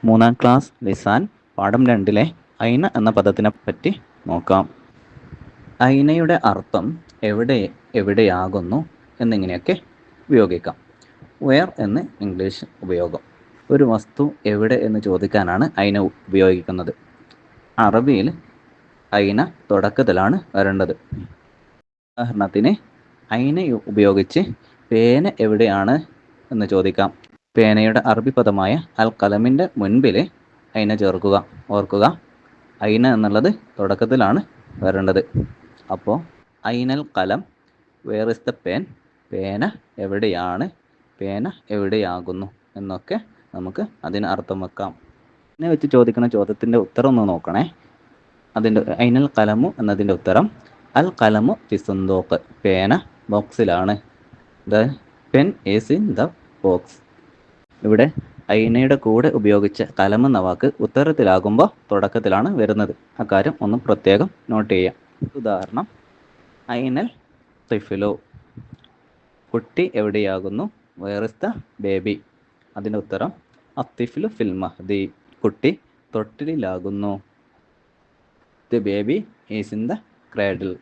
മൂന്നാം ക്ലാസ് ലിസാൻ പാഠം 2-ലെ ഐന എന്ന പദത്തിനെ പറ്റി നോക്കാം. ഐനയുടെ അർത്ഥം എവിടെയാകുന്നു എന്നിങ്ങനെയൊക്കെ ഉപയോഗിക്കാം. വെയർ എന്ന് ഇംഗ്ലീഷ് ഉപയോഗം. ഒരു വസ്തു എവിടെ എന്ന് ചോദിക്കാനാണ് ഐന ഉപയോഗിക്കുന്നത്. അറബിയിൽ ഐന തുടക്കത്തിലാണ് വരേണ്ടത്. ഉദാഹരണത്തിന് ഐന ഉപയോഗിച്ച് പേന എവിടെയാണ് എന്ന് ചോദിക്കാം. പേനയുടെ അറബി പദമായ അൽ കലമിൻ്റെ മുൻപിൽ ഐന ചേർക്കുക. ഓർക്കുക, ഐന എന്നുള്ളത് തുടക്കത്തിലാണ് വരേണ്ടത്. അപ്പോൾ ഐനൽ കലം, വേർ ഇസ് ദ പെൻ, പേന എവിടെയാണ്, പേന എവിടെയാകുന്നു എന്നൊക്കെ നമുക്ക് അതിന് അർത്ഥം വെക്കാം. ഇതിനെ വെച്ച് ചോദിക്കുന്ന ചോദ്യത്തിൻ്റെ ഉത്തരം ഒന്ന് നോക്കണേ. അതിൻ്റെ ഐനൽ കലമു എന്നതിൻ്റെ ഉത്തരം അൽ കലമു ഫി സുന്ദൂഖ്, പേന ബോക്സിലാണ്. The pen is in the box. ഇവിടെ ഐനയുടെ കൂടെ ഉപയോഗിച്ച കലം എന്ന വാക്ക് ഉത്തരത്തിലാകുമ്പോൾ തുടക്കത്തിലാണ് വരുന്നത്. അക്കാര്യം ഒന്ന് പ്രത്യേകം നോട്ട് ചെയ്യാം. ഉദാഹരണം, ഐനൽ തിഫ്ലു, കുട്ടി എവിടെയാകുന്നു, വേർ ഇസ് ദ ബേബി. അതിൻ്റെ ഉത്തരം അത്തിഫ്ലു ഫിൽ മഹ്ദി, കുട്ടി തൊട്ടിലിലാകുന്നു. The baby is in the cradle.